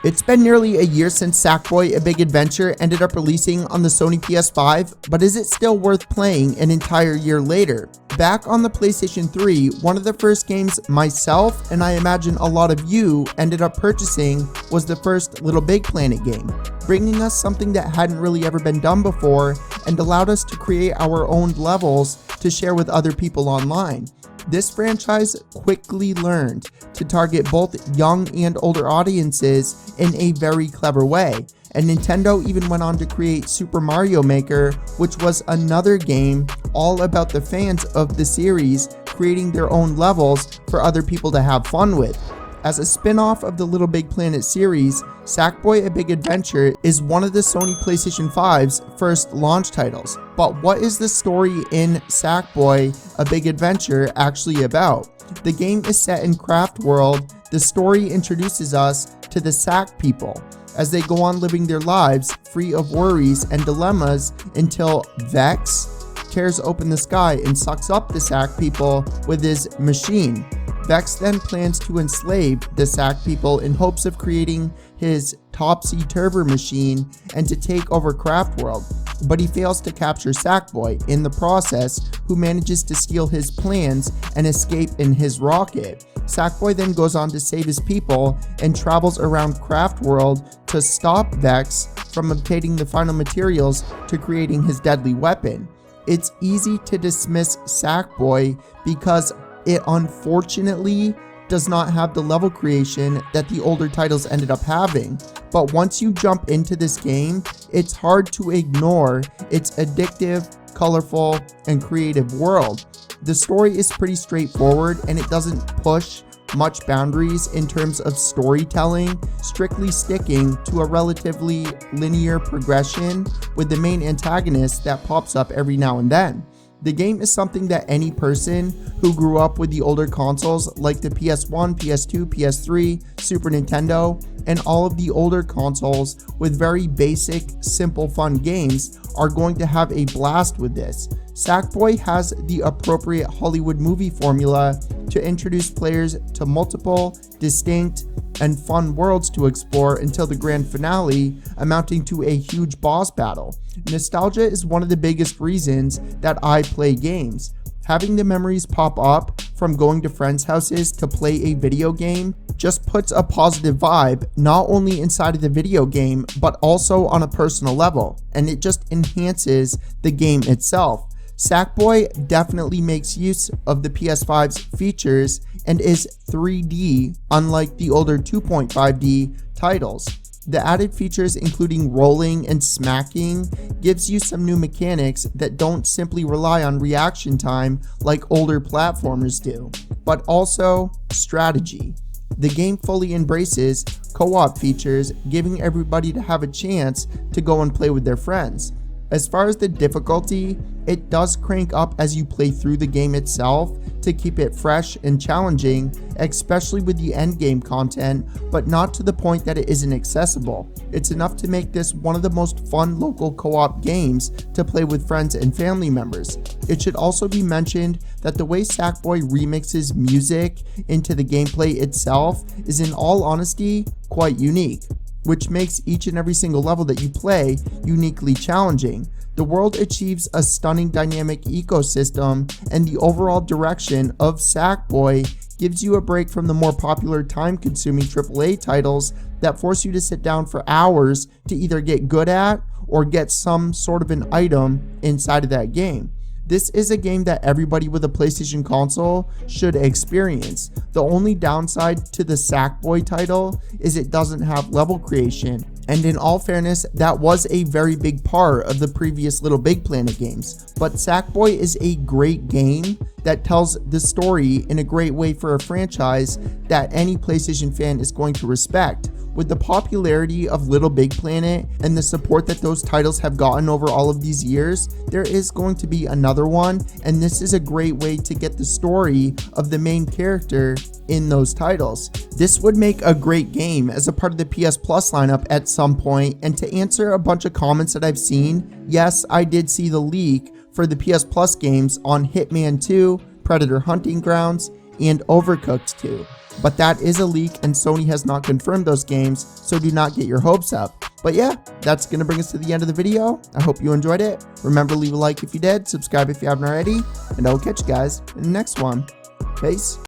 It's been nearly a year since Sackboy A Big Adventure ended up releasing on the Sony PS5, but is it still worth playing an entire year later? Back on the PlayStation 3, one of the first games myself, and I imagine a lot of you, ended up purchasing was the first Little Big Planet game, bringing us something that hadn't really ever been done before and allowed us to create our own levels to share with other people online. This franchise quickly learned to target both young and older audiences in a very clever way, and Nintendo even went on to create Super Mario Maker, which was another game all about the fans of the series creating their own levels for other people to have fun with. As a spin-off of the Little Big Planet series, Sackboy A Big Adventure is one of the Sony PlayStation 5's first launch titles. But what is the story in Sackboy A Big Adventure actually about? The game is set in Craft World. The story introduces us to the Sack people as they go on living their lives free of worries and dilemmas until Vex tears open the sky and sucks up the Sack people with his machine. Vex then plans to enslave the Sack people in hopes of creating his topsy-turvy machine and to take over Craft World, but he fails to capture Sackboy in the process, who manages to steal his plans and escape in his rocket. Sackboy then goes on to save his people and travels around Craft World to stop Vex from obtaining the final materials to creating his deadly weapon. It's easy to dismiss Sackboy because it unfortunately does not have the level creation that the older titles ended up having. But once you jump into this game, it's hard to ignore its addictive, colorful, and creative world. The story is pretty straightforward and it doesn't push much boundaries in terms of storytelling, strictly sticking to a relatively linear progression with the main antagonist that pops up every now and then. The game is something that any person who grew up with the older consoles like the PS1, PS2, PS3, Super Nintendo, and all of the older consoles with very basic, simple, fun games are going to have a blast with this. Sackboy has the appropriate Hollywood movie formula to introduce players to multiple, distinct, and fun worlds to explore until the grand finale, amounting to a huge boss battle. Nostalgia is one of the biggest reasons that I play games. Having the memories pop up from going to friends' houses to play a video game just puts a positive vibe not only inside of the video game but also on a personal level, and it just enhances the game itself. Sackboy definitely makes use of the PS5's features and is 3D, unlike the older 2.5D titles. The added features, including rolling and smacking, gives you some new mechanics that don't simply rely on reaction time like older platformers do, but also strategy. The game fully embraces co-op features, giving everybody to have a chance to go and play with their friends. As far as the difficulty, it does crank up as you play through the game itself to keep it fresh and challenging, especially with the endgame content, but not to the point that it isn't accessible. It's enough to make this one of the most fun local co-op games to play with friends and family members. It should also be mentioned that the way Sackboy remixes music into the gameplay itself is, in all honesty, quite unique, which makes each and every single level that you play uniquely challenging. The world achieves a stunning dynamic ecosystem, and the overall direction of Sackboy gives you a break from the more popular time-consuming AAA titles that force you to sit down for hours to either get good at or get some sort of an item inside of that game. This is a game that everybody with a PlayStation console should experience. The only downside to the Sackboy title is it doesn't have level creation, and in all fairness, that was a very big part of the previous Little Big Planet games. But Sackboy is a great game that tells the story in a great way for a franchise that any PlayStation fan is going to respect. With the popularity of Little Big Planet and the support that those titles have gotten over all of these years, there is going to be another one, and this is a great way to get the story of the main character in those titles. This would make a great game as a part of the PS Plus lineup at some point. And to answer a bunch of comments that I've seen, yes, I did see the leak for the PS Plus games on Hitman 2, Predator Hunting Grounds, and Overcooked 2. but that is a leak and Sony has not confirmed those games, so do not get your hopes up. But yeah, that's going to bring us to the end of the video. I hope you enjoyed it. Remember, leave a like if you did, subscribe if you haven't already, and I will catch you guys in the next one. Peace.